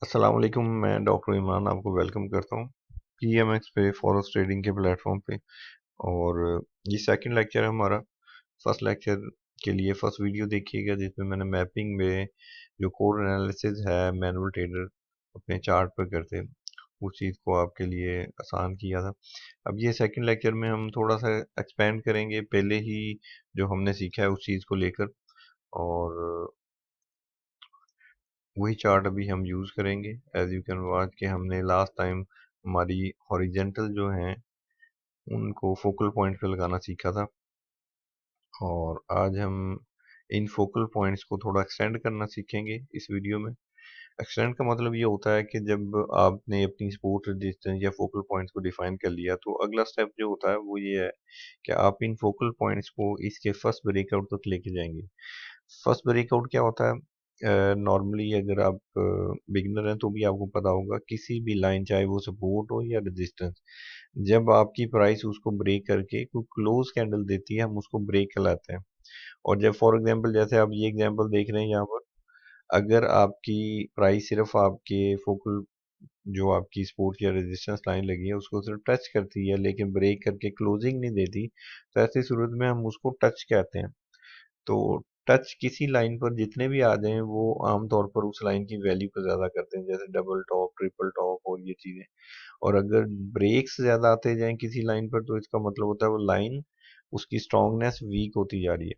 अस्सलाम वालेकुम। मैं डॉक्टर इमरान आपको वेलकम करता हूँ पीएमएक्स पे फॉरेक्स ट्रेडिंग के प्लेटफॉर्म पे। और ये सेकंड लेक्चर है हमारा। फर्स्ट लेक्चर के लिए फर्स्ट वीडियो देखिएगा जिसमें मैंने मैपिंग में जो कोर एनालिसिस है मैनुअल ट्रेडर अपने चार्ट पर करते हैं उस चीज़ को आपके लिए आसान किया था। अब ये सेकंड लेक्चर में हम थोड़ा सा एक्सपेंड करेंगे पहले ही जो हमने सीखा है उस चीज़ को लेकर। और वही चार्ट अभी हम यूज़ करेंगे। एज यू कैन वॉच कि हमने लास्ट टाइम हमारी हॉरिजेंटल जो हैं उनको फोकल पॉइंट पे लगाना सीखा था। और आज हम इन फोकल पॉइंट्स को थोड़ा एक्सटेंड करना सीखेंगे इस वीडियो में। एक्सटेंड का मतलब ये होता है कि जब आपने अपनी सपोर्ट रेजिस्टेंस या फोकल पॉइंट्स को डिफाइन कर लिया तो अगला स्टेप जो होता है वो ये है कि आप इन फोकल पॉइंट्स को इसके फर्स्ट ब्रेकआउट तक लेके जाएंगे। फर्स्ट ब्रेकआउट क्या होता है? नॉर्मली अगर आप बिगिनर हैं तो भी आपको पता होगा किसी भी लाइन चाहे वो सपोर्ट हो या रेजिस्टेंस, जब आपकी प्राइस उसको ब्रेक करके कोई क्लोज कैंडल देती है हम उसको ब्रेक कहलाते हैं। और जब फॉर एग्जांपल जैसे आप ये एग्जांपल देख रहे हैं यहाँ पर, अगर आपकी प्राइस सिर्फ आपके फोकल जो आपकी सपोर्ट या रेजिस्टेंस लाइन लगी है उसको सिर्फ टच करती है लेकिन ब्रेक करके क्लोजिंग नहीं देती, तो ऐसी सूरत में हम उसको टच कहते हैं। तो टच किसी लाइन पर जितने भी आ जाएं वो आमतौर पर उस लाइन की वैल्यू को ज़्यादा करते हैं, जैसे डबल टॉप ट्रिपल टॉप और ये चीज़ें। और अगर ब्रेक्स ज़्यादा आते जाएं किसी लाइन पर तो इसका मतलब होता है वो लाइन उसकी स्ट्रांगनेस वीक होती जा रही है।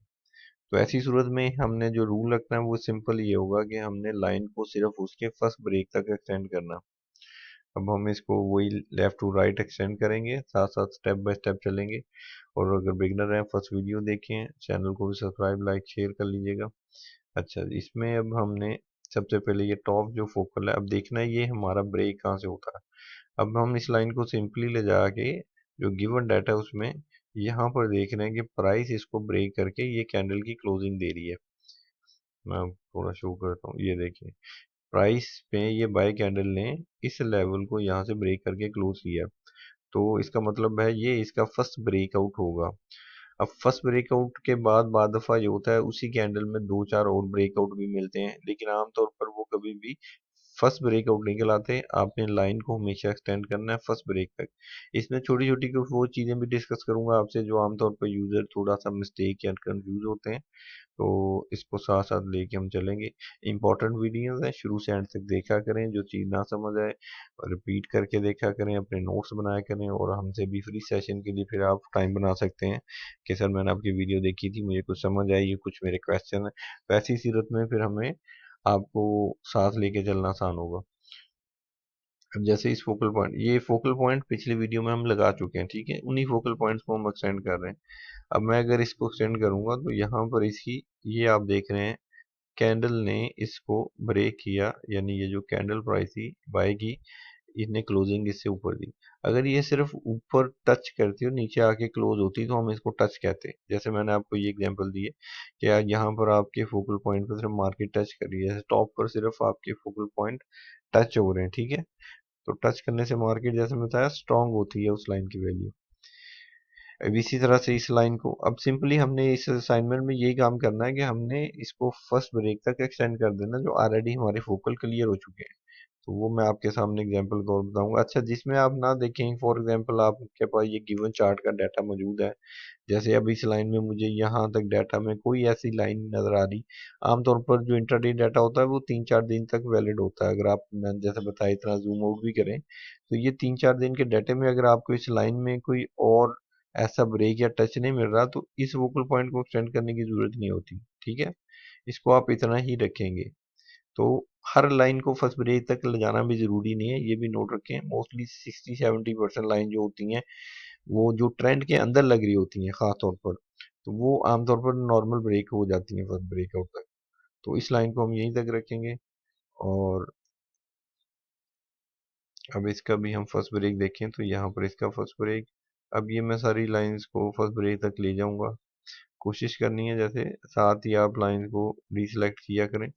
तो ऐसी सूरत में हमने जो रूल रखना है वो सिंपल ये होगा कि हमने लाइन को सिर्फ उसके फर्स्ट ब्रेक तक एक्सटेंड करना। अब हम इसको वही लेफ्ट टू राइट एक्सटेंड करेंगे, साथ साथ स्टेप बाय स्टेप चलेंगे। और अगर बिगनर हैं फर्स्ट वीडियो देखें, चैनल को भी सब्सक्राइब लाइक शेयर कर लीजिएगा। अच्छा, इसमें अब हमने सबसे पहले ये टॉप जो फोकल है अब देखना है ये हमारा ब्रेक कहाँ से होता है। अब हम इस लाइन को सिंपली ले जाके जो गिवन डाटा है उसमें यहाँ पर देख रहे हैं कि प्राइस इसको ब्रेक करके ये कैंडल की क्लोजिंग दे रही है। मैं थोड़ा शो करता हूँ, ये देखिए प्राइस पे ये बाय कैंडल ने इस लेवल को यहाँ से ब्रेक करके क्लोज किया। तो इसका मतलब है ये इसका फर्स्ट ब्रेकआउट होगा। अब फर्स्ट ब्रेकआउट के बाद बाद दफा ये होता है उसी कैंडल में दो चार और ब्रेकआउट भी मिलते हैं, लेकिन आमतौर पर वो कभी भी फर्स्ट ब्रेकआउट नहीं कहलाते। आपने लाइन को हमेशा एक्सटेंड करना है फर्स्ट ब्रेक तक। इसमें छोटी छोटी कुछ वो चीज़ें भी डिस्कस करूंगा आपसे जो आमतौर पर यूजर थोड़ा सा मिस्टेक या कंफ्यूज होते हैं। तो इसको साथ साथ लेके हम चलेंगे। इंपॉर्टेंट वीडियोस हैं, शुरू से एंड तक देखा करें। जो चीज़ ना समझ आए रिपीट करके देखा करें, अपने नोट्स बनाया करें। और हमसे भी फ्री सेशन के लिए फिर आप टाइम बना सकते हैं कि सर मैंने आपकी वीडियो देखी थी, मुझे कुछ समझ आई, ये कुछ मेरे क्वेश्चन है। तो ऐसी सूरत में फिर हमें आपको साथ लेके चलना आसान होगा। अब जैसे इस फोकल पॉइंट, ये फोकल पॉइंट पिछली वीडियो में हम लगा चुके हैं, ठीक है, उन्हीं फोकल पॉइंट्स को हम एक्सटेंड कर रहे हैं। अब मैं अगर इसको एक्सटेंड करूंगा तो यहाँ पर इसकी, ये आप देख रहे हैं कैंडल ने इसको ब्रेक किया, यानी ये जो कैंडल प्राइस थी बाय की, इसने क्लोजिंग इससे ऊपर दी। अगर ये सिर्फ ऊपर टच करती और नीचे आके क्लोज होती तो हम इसको टच कहते। जैसे मैंने आपको ये एग्जांपल दिए कि यहाँ पर आपके फोकल पॉइंट पर सिर्फ मार्केट टच कर रही है, जैसे टॉप पर सिर्फ आपके फोकल पॉइंट टच हो रहे हैं, ठीक है। तो टच करने से मार्केट जैसे मैं बताया स्ट्रांग होती है उस लाइन की वैल्यू। अब इसी तरह से इस लाइन को अब सिंपली हमने इस असाइनमेंट में यही काम करना है कि हमने इसको फर्स्ट ब्रेक तक एक्सटेंड कर देना जो ऑलरेडी हमारे फोकल क्लियर हो चुके हैं। तो वो मैं आपके सामने एग्जांपल के तौर पर बताऊंगा। अच्छा, जिसमें आप ना देखें, फॉर एग्जांपल आपके पास ये गिवन चार्ट का डाटा मौजूद है, जैसे अब इस लाइन में मुझे यहाँ तक डाटा में कोई ऐसी लाइन नजर आ रही। आमतौर पर जो इंट्राडे डाटा होता है वो 3-4 दिन तक वैलिड होता है। अगर आप मैंने जैसे बताया इतना जूम आउट भी करें तो ये 3-4 दिन के डाटे में अगर आपको इस लाइन में कोई और ऐसा ब्रेक या टच नहीं मिल रहा तो इस वोकल पॉइंट को एक्सटेंड करने की जरूरत नहीं होती, ठीक है। इसको आप इतना ही रखेंगे। तो हर लाइन को फर्स्ट ब्रेक तक ले जाना भी जरूरी नहीं है, ये भी नोट रखें। मोस्टली 60-70% लाइन जो होती हैं वो जो ट्रेंड के अंदर लग रही होती हैं खास तौर पर, तो वो आमतौर पर नॉर्मल ब्रेक हो जाती हैं फर्स्ट ब्रेकआउट तक। तो इस लाइन को हम यहीं तक रखेंगे। और अब इसका भी हम फर्स्ट ब्रेक देखें तो यहाँ पर इसका फर्स्ट ब्रेक, अब ये मैं सारी लाइंस को फर्स्ट ब्रेक तक ले जाऊंगा। कोशिश करनी है जैसे साथ ही आप लाइन को डीसेलेक्ट किया करें।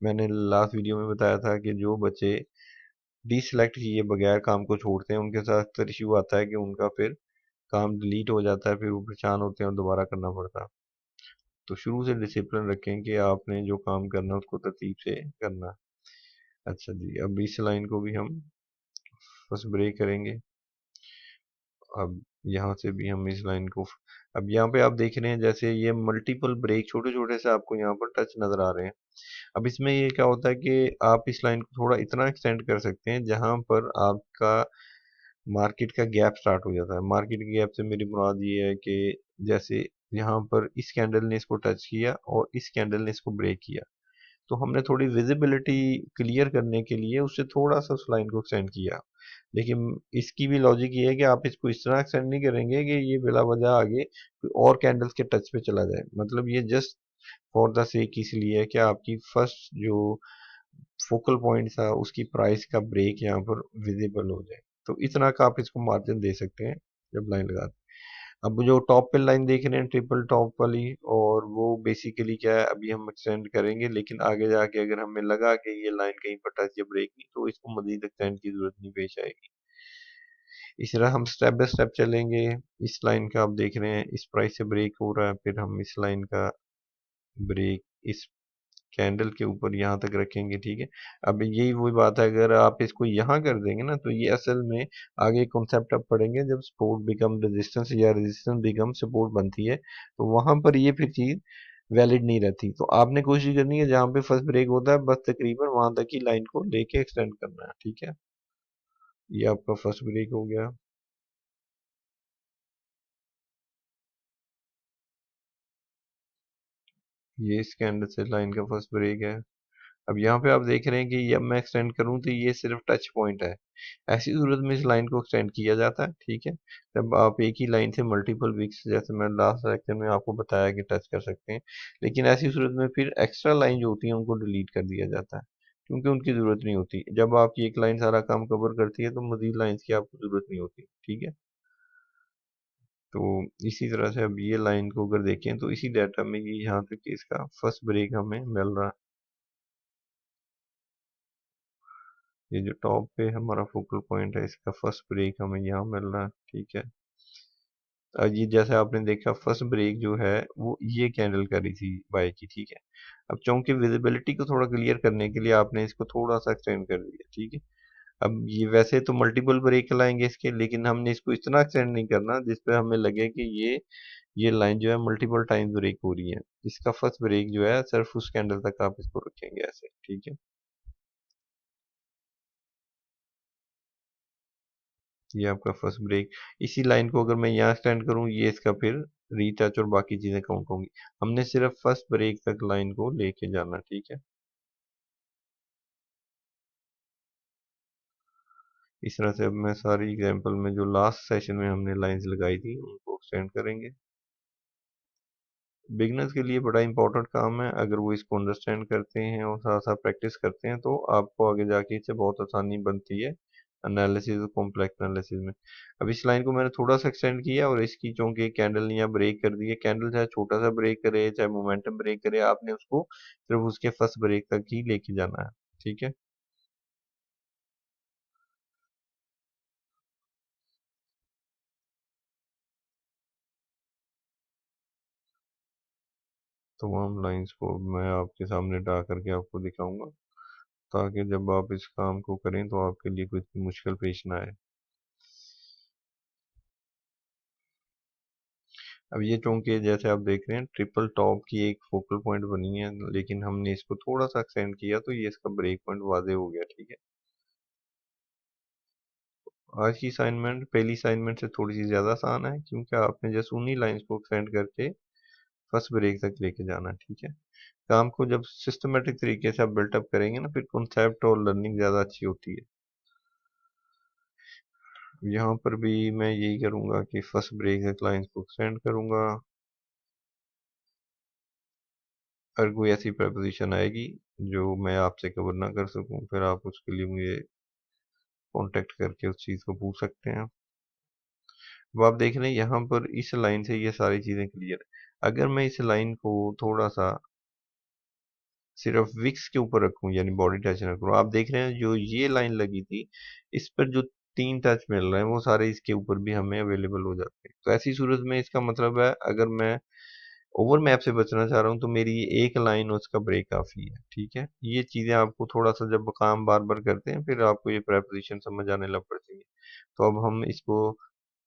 मैंने लास्ट वीडियो में बताया था कि जो बच्चे डीसेलेक्ट किए बगैर काम को छोड़ते हैं उनके साथ अक्सर इशू आता है कि उनका फिर काम डिलीट हो जाता है, फिर वो परेशान होते हैं और दोबारा करना पड़ता है। तो शुरू से डिसिप्लिन रखें कि आपने जो काम करना है उसको तरतीब से करना है। अच्छा जी, अब इस लाइन को भी हम फर्स्ट ब्रेक करेंगे। अब यहाँ से भी हम इस लाइन को, अब यहाँ पे आप देख रहे हैं जैसे ये मल्टीपल ब्रेक छोटे छोटे से आपको यहाँ पर टच नजर आ रहे हैं। अब इसमें ये क्या होता है कि आप इस लाइन को थोड़ा इतना एक्सटेंड कर सकते हैं जहां पर आपका मार्केट का गैप स्टार्ट हो जाता है। मार्केट के गैप से मेरी मुराद ये है कि जैसे यहाँ पर इस कैंडल ने इसको टच किया और इस कैंडल ने इसको ब्रेक किया, तो हमने थोड़ी विजिबिलिटी क्लियर करने के लिए उससे थोड़ा सा उस लाइन को एक्सटेंड किया। लेकिन इसकी भी लॉजिक ये है कि आप इसको इस तरह एक्सटेंड नहीं करेंगे कि ये बिला वजह आगे कोई और कैंडल्स के टच पे चला जाए। मतलब ये जस्ट फॉर द सेक इसलिए है कि आपकी फर्स्ट जो फोकल पॉइंट था उसकी प्राइस का ब्रेक यहाँ पर विजिबल हो जाए। तो इतना का आप इसको मार्जिन दे सकते हैं जब लाइन लगाते हैं। अब जो टॉप पे लाइन देख रहे हैं ट्रिपल टॉप वाली, और वो बेसिकली क्या है, अभी हम एक्सटेंड करेंगे लेकिन आगे जाके अगर हमें लगा कि ये लाइन कहीं पर टच या ब्रेक नहीं, तो इसको मजीद एक्सटेंड की जरूरत नहीं पेश आएगी। इस तरह हम स्टेप बाय स्टेप चलेंगे। इस लाइन का आप देख रहे हैं इस प्राइस से ब्रेक हो रहा है, फिर हम इस लाइन का ब्रेक इस कैंडल के ऊपर यहाँ तक रखेंगे, ठीक है। अब यही वही बात है, अगर आप इसको यहाँ कर देंगे ना, तो ये असल में आगे कॉन्सेप्ट आप पढ़ेंगे जब सपोर्ट बिकम रेजिस्टेंस या रेजिस्टेंस बिकम सपोर्ट बनती है, तो वहां पर ये फिर चीज वैलिड नहीं रहती। तो आपने कोशिश करनी है जहाँ पे फर्स्ट ब्रेक होता है बस तकरीबन वहां तक की लाइन को लेके एक्सटेंड करना है, ठीक है। ये आपका फर्स्ट ब्रेक हो गया। ये इस कैंडल से लाइन का फर्स्ट ब्रेक है। अब यहाँ पे आप देख रहे हैं कि जब मैं एक्सटेंड करूँ तो ये सिर्फ टच पॉइंट है। ऐसी सूरत में इस लाइन को एक्सटेंड किया जाता है, ठीक है। जब आप एक ही लाइन से मल्टीपल वीक्स, जैसे मैं लास्ट लेक्चर में आपको बताया कि टच कर सकते हैं, लेकिन ऐसी सूरत में फिर एक्स्ट्रा लाइन जो होती है उनको डिलीट कर दिया जाता है, क्योंकि उनकी ज़रूरत नहीं होती। जब आपकी एक लाइन सारा काम कवर करती है तो मजीद लाइन्स की आपको ज़रूरत नहीं होती, ठीक है। तो इसी तरह से अब ये लाइन को अगर देखें तो इसी डाटा में ये यहाँ तक कि इसका फर्स्ट ब्रेक हमें मिल रहा है। ये जो टॉप पे हमारा फोकल पॉइंट है इसका फर्स्ट ब्रेक हमें यहाँ मिल रहा है, ठीक है। ये जैसे आपने देखा फर्स्ट ब्रेक जो है वो ये कैंडल करी थी बाय की, ठीक है। अब चूंकि विजिबिलिटी को थोड़ा क्लियर करने के लिए आपने इसको थोड़ा सा एक्सटेंड कर दिया, ठीक है। अब ये वैसे तो मल्टीपल ब्रेक लाएंगे इसके, लेकिन हमने इसको इतना एक्सटेंड नहीं करना जिसपे हमें लगे कि ये लाइन जो है मल्टीपल टाइम ब्रेक हो रही है। इसका फर्स्ट ब्रेक जो है सिर्फ उस कैंडल तक आप इसको रखेंगे ऐसे, ठीक है। ये आपका फर्स्ट ब्रेक। इसी लाइन को अगर मैं यहाँ स्टैंड करूँ, ये इसका फिर रीटच और बाकी चीजें काउंट होंगी। हमने सिर्फ फर्स्ट ब्रेक तक लाइन को लेके जाना, ठीक है। इस तरह से अब मैं सारी एग्जांपल में जो लास्ट सेशन में हमने लाइंस लगाई थी उनको एक्सटेंड करेंगे। बिगनर्स के लिए बड़ा इंपॉर्टेंट काम है, अगर वो इसको अंडरस्टैंड करते हैं और साथ साथ प्रैक्टिस करते हैं तो आपको आगे जाके इससे बहुत आसानी बनती है एनालिसिस, कॉम्प्लेक्स एनालिसिस में। अब इस लाइन को मैंने थोड़ा सा एक्सटेंड किया और इसकी चूंकि कैंडल ने यहाँ ब्रेक कर दी है, कैंडल चाहे छोटा सा ब्रेक करे चाहे मोमेंटम ब्रेक करे, आपने उसको सिर्फ उसके फर्स्ट ब्रेक तक ही लेके जाना है, ठीक है। तमाम लाइंस को मैं आपके सामने ड्रा करके आपको दिखाऊंगा, ताकि जब आप इस काम को करें तो आपके लिए कुछ मुश्किल पेश ना आए। अब ये चूंकि जैसे आप देख रहे हैं ट्रिपल टॉप की एक फोकल पॉइंट बनी है, लेकिन हमने इसको थोड़ा सा एक्सटेंड किया तो ये इसका ब्रेक पॉइंट वादे हो गया, ठीक है। आज की असाइनमेंट पहली असाइनमेंट से थोड़ी सी ज़्यादा आसान है, क्योंकि आपने जस्ट उन्हीं लाइंस को एक्सटेंड करके फर्स्ट ब्रेक तक लेके जाना है, ठीक है। काम को जब सिस्टमेटिक तरीके से आप बिल्टअप करेंगे ना, फिर कॉन्सेप्ट और लर्निंग ज़्यादा अच्छी होती है। यहाँ पर भी मैं यही करूँगा कि फर्स्ट ब्रेक तक लाइंस को एक्सटेंड करूँगा। अगर कोई ऐसी प्रपोजिशन आएगी जो मैं आपसे कवर ना कर सकूं, फिर आप उसके लिए मुझे कांटेक्ट करके उस चीज़ को पूछ सकते हैं। अब आप देख रहे हैं यहाँ पर इस लाइन से ये सारी चीज़ें क्लियर है। अगर मैं इस लाइन को थोड़ा सा सिर्फ विक्स के ऊपर रखूं, यानी बॉडी टच ना करूं, आप देख रहे हैं जो ये लाइन लगी थी इस पर जो 3 टच मिल रहे हैं वो सारे इसके ऊपर भी हमें अवेलेबल हो जाते हैं। तो ऐसी सूरत में इसका मतलब है, अगर मैं ओवर मैप से बचना चाह रहा हूँ तो मेरी ये एक लाइन उसका ब्रेक काफ़ी है। ठीक है, ये चीज़ें आपको थोड़ा सा जब काम बार बार करते हैं फिर आपको ये प्रेपोजिशन समझ आने लग पड़ती है। तो अब हम इसको,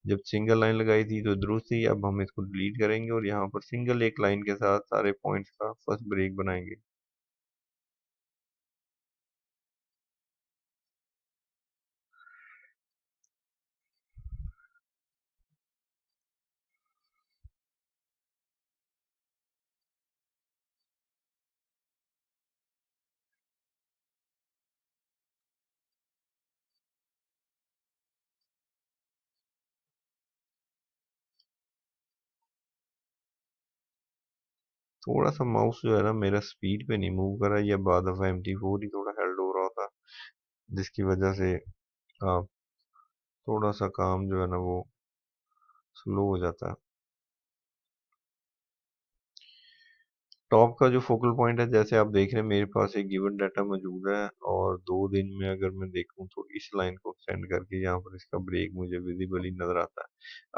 जब सिंगल लाइन लगाई थी तो दुरुस्त थी, अब हम इसको डिलीट करेंगे और यहाँ पर सिंगल एक लाइन के साथ सारे पॉइंट्स का फर्स्ट ब्रेक बनाएंगे। थोड़ा सा माउस जो है ना मेरा स्पीड पे नहीं मूव कर रहा है, या बाद ऑफ MT4 ही थोड़ा हेल्ड हो रहा था, जिसकी वजह से आप थोड़ा सा काम जो है ना वो स्लो हो जाता है। टॉप का जो फोकल पॉइंट है, जैसे आप देख रहे हैं मेरे पास एक गिवन डाटा मौजूद है, और 2 दिन में अगर मैं देखूं तो इस लाइन को एक्सटेंड करके यहाँ पर इसका ब्रेक मुझे विजिबली नजर आता है।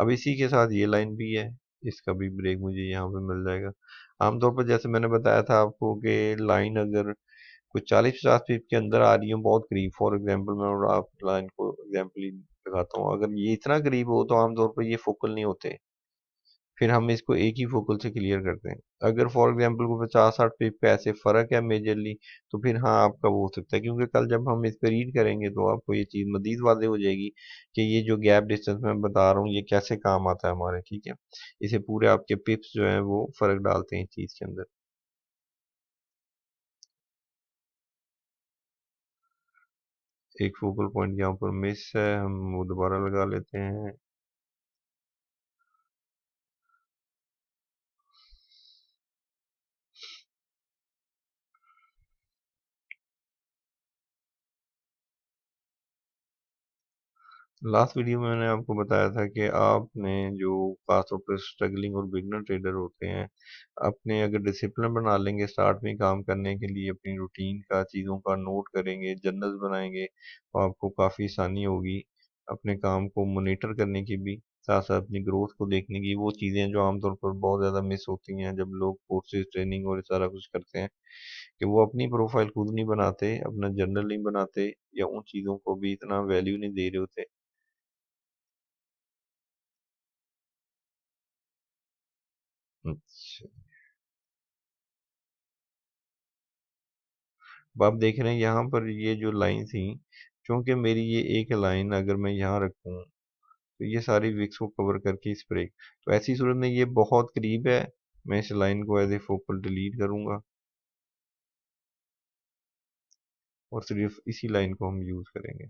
अब इसी के साथ ये लाइन भी है, इसका भी ब्रेक मुझे यहाँ पे मिल जाएगा। आमतौर पर जैसे मैंने बताया था आपको कि लाइन अगर कुछ 40-50 फीट के अंदर आ रही हो बहुत करीब, फॉर एग्जाम्पल मैं और आप लाइन को एग्जाम्पल ही लगाता हूँ, अगर ये इतना करीब हो तो आमतौर पर ये फोकल नहीं होते, फिर हम इसको एक ही फोकल से क्लियर करते हैं। अगर फॉर एग्जांपल को 50-60 पिप का ऐसे फर्क है मेजरली, तो फिर हाँ आपका वो हो सकता है, क्योंकि कल जब हम इस पे रीड करेंगे तो आपको ये चीज़ मजीद वाज़ेह हो जाएगी कि ये जो गैप डिस्टेंस मैं बता रहा हूँ ये कैसे काम आता है हमारे। ठीक है, इसे पूरे आपके पिप्स जो है वो फर्क डालते हैं इस चीज़ के अंदर। एक फोकल पॉइंट यहाँ पर मिस है, हम वो दोबारा लगा लेते हैं। लास्ट वीडियो में मैंने आपको बताया था कि आपने जो खासतौर पर स्ट्रगलिंग और बिगनर ट्रेडर होते हैं, अपने अगर डिसिप्लिन बना लेंगे स्टार्ट में काम करने के लिए, अपनी रूटीन का चीज़ों का नोट करेंगे, जर्नल्स बनाएंगे, तो आपको काफ़ी आसानी होगी अपने काम को मॉनिटर करने की भी, साथ साथ अपनी ग्रोथ को देखने की। वो चीज़ें जो आमतौर पर बहुत ज़्यादा मिस होती हैं जब लोग कोर्सेज ट्रेनिंग और सारा कुछ करते हैं, कि वो अपनी प्रोफाइल खुद नहीं बनाते, अपना जर्नल नहीं बनाते, या उन चीज़ों को भी इतना वैल्यू नहीं दे रहे होते। अच्छा, अब आप देख रहे हैं यहाँ पर ये जो लाइन थी, क्योंकि मेरी ये एक लाइन अगर मैं यहाँ रखूँ तो ये सारी विक्स को कवर करके स्प्रे, तो ऐसी सूरत में ये बहुत करीब है, मैं इस लाइन को एज ए फोकल डिलीट करूंगा और सिर्फ इसी लाइन को हम यूज़ करेंगे।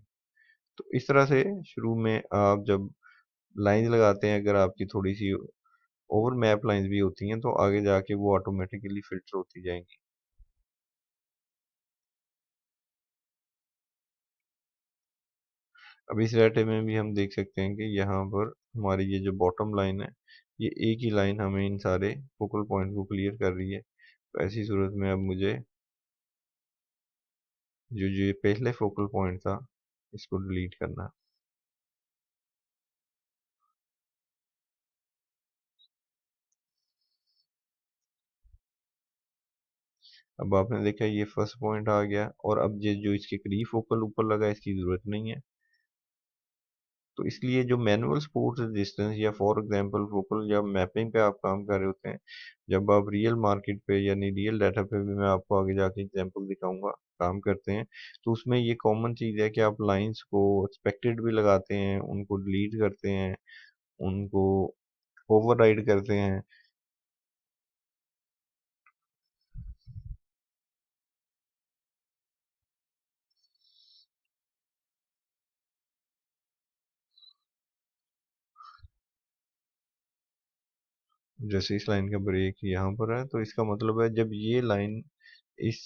तो इस तरह से शुरू में आप जब लाइन लगाते हैं, अगर आपकी थोड़ी सी ओवर मैप लाइंस भी होती हैं तो आगे जाके वो ऑटोमेटिकली फिल्टर होती जाएंगी। अब इस डाटे में भी हम देख सकते हैं कि यहाँ पर हमारी ये जो बॉटम लाइन है, ये एक ही लाइन हमें इन सारे फोकल पॉइंट को क्लियर कर रही है। तो ऐसी सूरत में अब मुझे जो जो ये पहले फोकल पॉइंट था इसको डिलीट करना है। अब आपने देखा ये फर्स्ट पॉइंट आ गया, और अब ये जो इसके करीब फोकल ऊपर लगा इसकी ज़रूरत नहीं है। तो इसलिए जो मैनुअल सपोर्ट डिस्टेंस, या फॉर एग्जांपल फोकल या मैपिंग पे आप काम कर रहे होते हैं, जब आप रियल मार्केट पे यानी रियल डाटा पे भी, मैं आपको आगे जाके एग्जांपल दिखाऊंगा, काम करते हैं, तो उसमें ये कॉमन चीज़ है कि आप लाइंस को एक्सपेक्टेड भी लगाते हैं, उनको डिलीट करते हैं, उनको ओवरराइड करते हैं। जैसे इस लाइन का ब्रेक यहाँ पर है, तो इसका मतलब है जब ये लाइन इस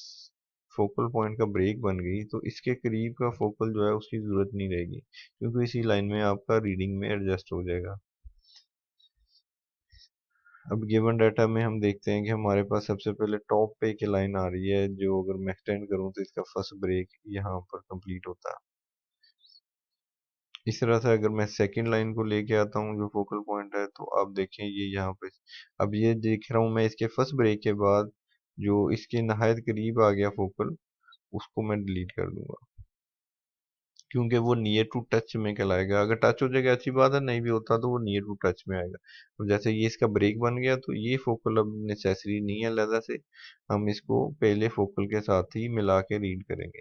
फोकल पॉइंट का ब्रेक बन गई तो इसके करीब का फोकल जो है उसकी ज़रूरत नहीं रहेगी, क्योंकि इसी लाइन में आपका रीडिंग में एडजस्ट हो जाएगा। अब गिवन डाटा में हम देखते हैं कि हमारे पास सबसे पहले टॉप पे की लाइन आ रही है, जो अगर मैं एक्सटेंड करूँ तो इसका फर्स्ट ब्रेक यहाँ पर कंप्लीट होता है। इस तरह से अगर मैं सेकंड लाइन को लेके आता हूँ जो फोकल पॉइंट है, तो आप देखें ये यहाँ पे, अब ये देख रहा हूँ मैं इसके फर्स्ट ब्रेक के बाद जो इसके नहायत करीब आ गया फोकल, उसको मैं डिलीट कर दूंगा, क्योंकि वो नियर टू टच में कहलाएगा। अगर टच हो जाएगा अच्छी बात है, नहीं भी होता तो वो नियर टू टच में आएगा। तो जैसे ये इसका ब्रेक बन गया, तो ये फोकल अब नेसेसरी नहीं है अलहदा से, हम इसको पहले फोकल के साथ ही मिला के रीड करेंगे।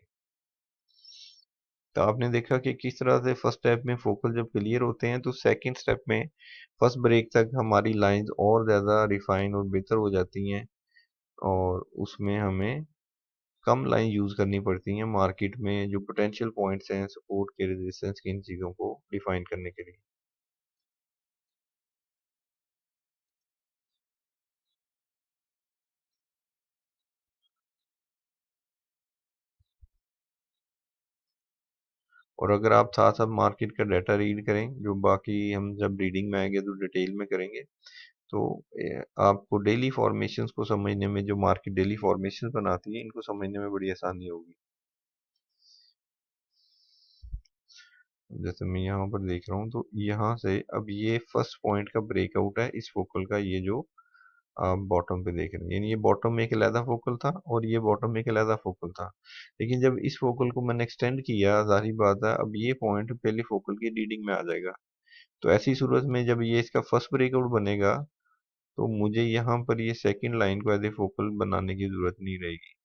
तो आपने देखा कि किस तरह से फर्स्ट स्टेप में फोकल जब क्लियर होते हैं, तो सेकंड स्टेप में फर्स्ट ब्रेक तक हमारी लाइंस और ज़्यादा रिफाइन और बेहतर हो जाती हैं, और उसमें हमें कम लाइन यूज़ करनी पड़ती हैं मार्केट में जो पोटेंशियल पॉइंट्स हैं सपोर्ट के, रेजिस्टेंस की, इन चीज़ों को डिफाइन करने के लिए। और अगर आप साथ साथ मार्केट का डाटा रीड करें, जो बाकी हम जब रीडिंग में आएंगे तो डिटेल में करेंगे, तो आपको डेली फॉर्मेशंस को समझने में, जो मार्केट डेली फॉर्मेशंस बनाती है, इनको समझने में बड़ी आसानी होगी। जैसे मैं यहाँ पर देख रहा हूँ, तो यहाँ से अब ये फर्स्ट पॉइंट का ब्रेकआउट है इस फोकल का, ये जो आप बॉटम पे देख रहे हैं, यानी ये बॉटम में एक अलहदा फोकल था और ये बॉटम में एक अलहदा फोकल था। लेकिन जब इस फोकल को मैंने एक्सटेंड किया, जाहिर बात है अब ये पॉइंट पहले फोकल की रीडिंग में आ जाएगा। तो ऐसी सूरत में जब ये इसका फर्स्ट ब्रेकआउट बनेगा, तो मुझे यहाँ पर ये सेकंड लाइन को एज ए फोकल बनाने की जरूरत नहीं रहेगी।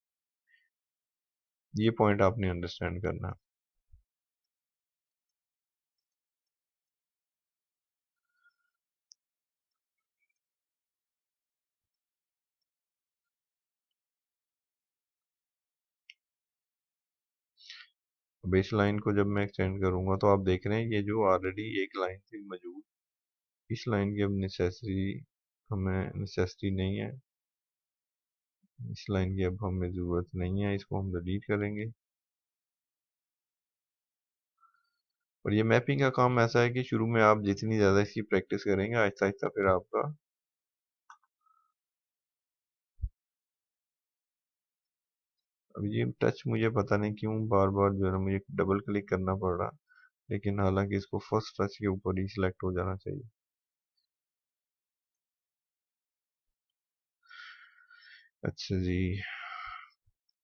ये पॉइंट आपने अंडरस्टैंड करना। बेस लाइन को जब मैं एक्सटेंड करूंगा, तो आप देख रहे हैं ये जो ऑलरेडी एक लाइन थी मौजूद, इस लाइन की अब नेसेसिटी नहीं है, इस लाइन की अब हमें ज़रूरत नहीं है, इसको हम डिलीट करेंगे। और ये मैपिंग का काम ऐसा है कि शुरू में आप जितनी ज़्यादा इसकी प्रैक्टिस करेंगे, आहिस्ता आहिस्ता फिर आपका, अब ये टच मुझे पता नहीं क्यों बार बार जो है ना मुझे डबल क्लिक करना पड़ रहा, लेकिन हालांकि इसको फर्स्ट टच के ऊपर ही सिलेक्ट हो जाना चाहिए। अच्छा जी,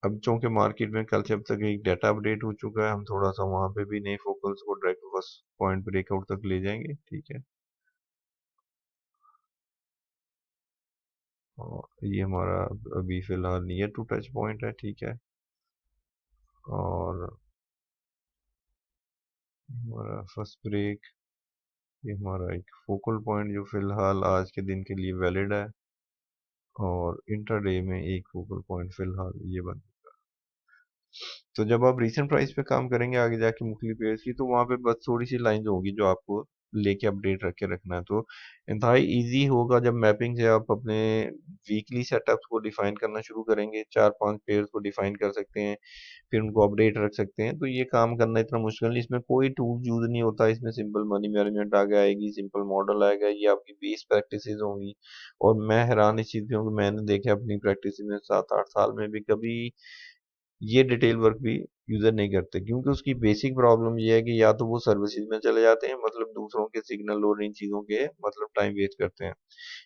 अब चूंकि मार्केट में कल से अब तक एक डाटा अपडेट हो चुका है, हम थोड़ा सा वहां पे भी नए फोकल्स को डायरेक्ट फर्स्ट पॉइंट ब्रेकआउट तक ले जाएंगे, ठीक है। और ये हमारा अभी फिलहाल नियर टू टच पॉइंट है, ठीक है। और हमारा फर्स्ट ब्रेक, ये हमारा एक फोकल पॉइंट जो फिलहाल आज के दिन के लिए वैलिड है, और इंट्राडे में एक फोकल पॉइंट फिलहाल ये बन। तो जब आप रीसेंट प्राइस पे काम करेंगे आगे जाके मुख्तलिफ पेयर्स की, तो वहाँ पे बस थोड़ी सी लाइन होगी जो आपको लेके अपडेट रख के रखना है। तो इंतहाई इजी होगा जब मैपिंग से आप अपने वीकली सेटअप्स को डिफाइन करना शुरू करेंगे, 4-5 पेयर्स को डिफाइन कर सकते हैं, फिर उनको अपडेट रख सकते हैं। तो ये काम करना इतना मुश्किल नहीं, इसमें कोई टूल यूज नहीं होता, इसमें सिंपल मनी मैनेजमेंट आगे आएगी, सिंपल मॉडल आएगा, ये आपकी बेस प्रैक्टिसेस होंगी। और मैं हैरान इस चीज़ पे हूँ कि मैंने देखा अपनी प्रैक्टिस में 7-8 साल में भी कभी ये डिटेल वर्क भी यूज़र नहीं करते, क्योंकि उसकी बेसिक प्रॉब्लम ये है कि या तो वो सर्विसेज में चले जाते हैं, मतलब दूसरों के सिग्नल और इन चीज़ों के मतलब टाइम वेस्ट करते हैं,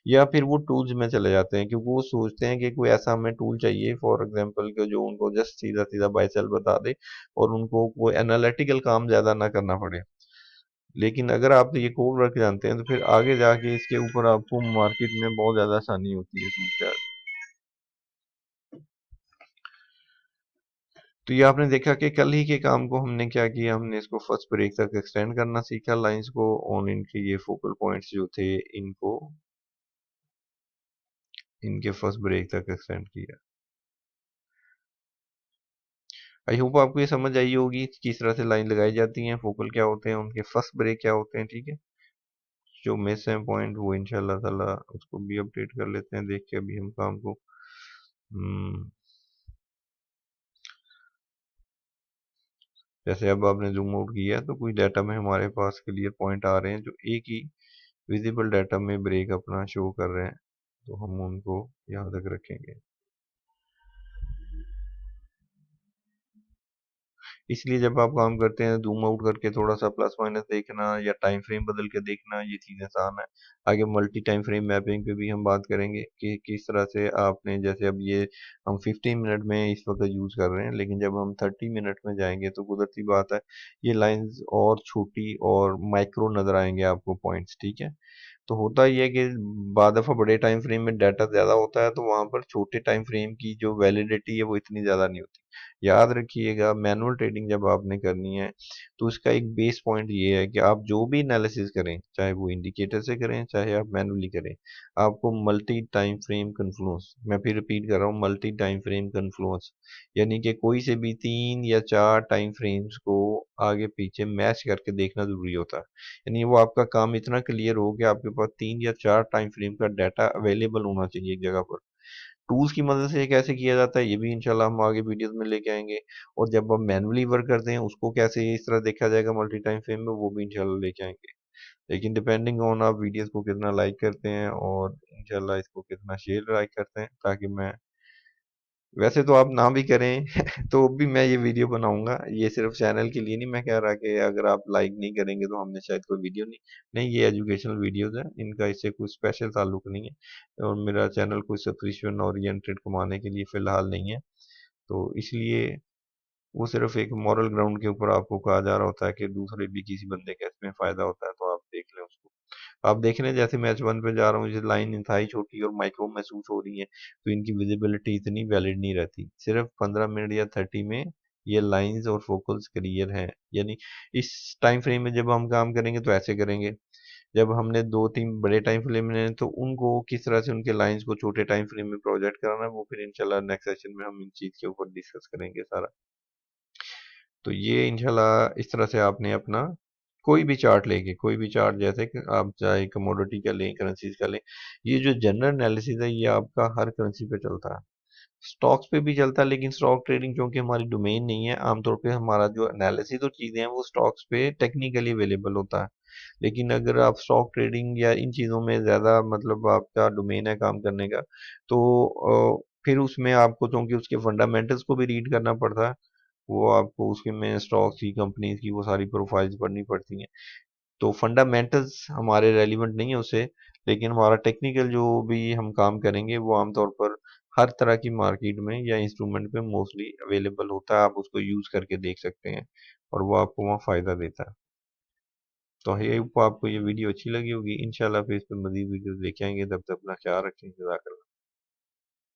या फिर वो टूल्स में चले जाते हैं, क्योंकि वो सोचते हैं कि कोई ऐसा हमें टूल चाहिए फॉर एग्जांपल कि जो उनको जस्ट सीधा सीधा बाय सेल बता दे और उनको वो एनालिटिकल काम ज़्यादा ना करना पड़े। लेकिन अगर आप ये कोड वर्क जानते हैं, तो फिर आगे जाके इसके ऊपर आपको मार्केट में बहुत ज़्यादा आसानी होती है टूल। तो ये आपने देखा कि कल ही के काम को हमने क्या किया, हमने इसको फर्स्ट ब्रेक तक एक्सटेंड करना सीखा लाइंस को, और इनके ये फोकल पॉइंट्स जो थे इनको इनके फर्स्ट ब्रेक तक एक्सटेंड किया। आई होप आपको ये समझ आई होगी किस तरह से लाइन लगाई जाती हैं, फोकल क्या होते हैं, उनके फर्स्ट ब्रेक क्या होते हैं, ठीक है। जो मिस है पॉइंट वो इंशाल्लाह ताला उसको भी अपडेट कर लेते हैं देख के अभी हम काम को। हम्म, जैसे अब आपने जूम आउट किया तो कुछ डाटा में हमारे पास क्लियर पॉइंट आ रहे हैं जो एक ही विजिबल डाटा में ब्रेक अपना शो कर रहे हैं, तो हम उनको यहाँ तक रखेंगे। इसलिए जब आप काम करते हैं जूम आउट करके थोड़ा सा प्लस माइनस देखना या टाइम फ्रेम बदल के देखना, ये चीज़ आसान है। आगे मल्टी टाइम फ्रेम मैपिंग पे भी हम बात करेंगे कि किस तरह से आपने, जैसे अब ये हम 15 मिनट में इस वक्त यूज़ कर रहे हैं, लेकिन जब हम 30 मिनट में जाएंगे तो कुदरती बात है ये लाइंस और छोटी और माइक्रो नज़र आएंगे आपको पॉइंट्स, ठीक है। तो होता ही है कि बाद दफ़ा बड़े टाइम फ्रेम में डाटा ज़्यादा होता है तो वहाँ पर छोटे टाइम फ्रेम की जो वैलिडिटी है वो इतनी ज़्यादा नहीं होती। याद रखिएगा, मैनुअल ट्रेडिंग जब आपने करनी है तो इसका एक बेस पॉइंट ये है कि आप जो भी एनालिसिस करें, चाहे वो इंडिकेटर से करें चाहे आप मैनुअली करें, आपको मल्टी टाइम फ्रेम कन्फ्लुएंस, मैं फिर रिपीट कर रहा हूँ, मल्टी टाइम फ्रेम कन्फ्लुएंस, यानी कि कोई से भी 3 या 4 टाइम फ्रेम्स को आगे पीछे मैच करके देखना जरूरी होता है। यानी वो आपका काम इतना क्लियर हो कि आपके पास 3 या 4 टाइम फ्रेम का डाटा अवेलेबल होना चाहिए एक जगह पर। टूल्स की मदद से ये कैसे किया जाता है ये भी इंशाल्लाह हम आगे वीडियोस में लेके आएंगे। और जब हम मैनुअली वर्क करते हैं उसको कैसे इस तरह देखा जाएगा मल्टी टाइम फ्रेम में, वो भी इंशाल्लाह लेके आएंगे। लेकिन डिपेंडिंग ऑन आप वीडियोस को कितना लाइक करते हैं और इंशाल्लाह इसको कितना शेयर लाइक करते हैं, ताकि मैं, वैसे तो आप ना भी करें तो भी मैं ये वीडियो बनाऊंगा, ये सिर्फ चैनल के लिए नहीं, मैं कह रहा कि अगर आप लाइक नहीं करेंगे तो हमने शायद कोई वीडियो नहीं, नहीं ये एजुकेशनल वीडियोस हैं, इनका इससे कोई स्पेशल ताल्लुक नहीं है। और मेरा चैनल कोई सब्सक्रिप्शन ओरिएंटेड कमाने के लिए फ़िलहाल नहीं है, तो इसलिए वो सिर्फ एक मॉरल ग्राउंड के ऊपर आपको कहा जा रहा होता है कि दूसरे भी किसी बंदे का इसमें फ़ायदा होता है तो आप देख लें उसको। आप देख रहे हैं जैसे मैच वन पे जा रहा हूँ, जैसे लाइन इंतहाई छोटी और माइक्रो महसूस हो रही है तो इनकी विजिबिलिटी इतनी वैलिड नहीं रहती। सिर्फ 15 मिनट या 30 में ये लाइंस और फोकल्स क्लियर हैं। यानी इस टाइम फ्रेम में जब हम काम करेंगे तो ऐसे करेंगे, जब हमने 2-3 बड़े टाइम फ्रेम में तो उनको किस तरह से उनके लाइंस को छोटे टाइम फ्रेम में प्रोजेक्ट कराना है, वो फिर इंशाल्लाह नेक्स्ट सेशन में हम इन चीज़ के ऊपर डिस्कस करेंगे सारा। तो ये इंशाल्लाह इस तरह से आपने अपना कोई भी चार्ट लेके, कोई भी चार्ट, जैसे कि आप चाहे कमोडिटी का लें, करेंसीज का लें, ये जो जनरल एनालिसिस है ये आपका हर करेंसी पे चलता है, स्टॉक्स पे भी चलता है, लेकिन स्टॉक ट्रेडिंग क्योंकि हमारी डोमेन नहीं है, आमतौर पे हमारा जो एनालिसिस और चीज़ें हैं वो स्टॉक्स पे टेक्निकली अवेलेबल होता है। लेकिन अगर आप स्टॉक ट्रेडिंग या इन चीज़ों में ज़्यादा, मतलब आपका डोमेन है काम करने का, तो फिर उसमें आपको क्योंकि उसके फंडामेंटल्स को भी रीड करना पड़ता है, वो आपको उसके में स्टॉक्स की, कंपनीज की वो सारी प्रोफाइल्स पढ़नी पड़ती हैं। तो फंडामेंटल्स हमारे रेलिवेंट नहीं है उससे, लेकिन हमारा टेक्निकल जो भी हम काम करेंगे वो आमतौर पर हर तरह की मार्केट में या इंस्ट्रूमेंट में मोस्टली अवेलेबल होता है, आप उसको यूज़ करके देख सकते हैं और वो आपको वहाँ फ़ायदा देता है। तो ये आपको ये वीडियो अच्छी लगी होगी, इंशाल्लाह फिर इस पर मज़ीद वीडियो लेके आएंगे, तब तक अपना ख्याल रखें, जज़ाकल्लाह।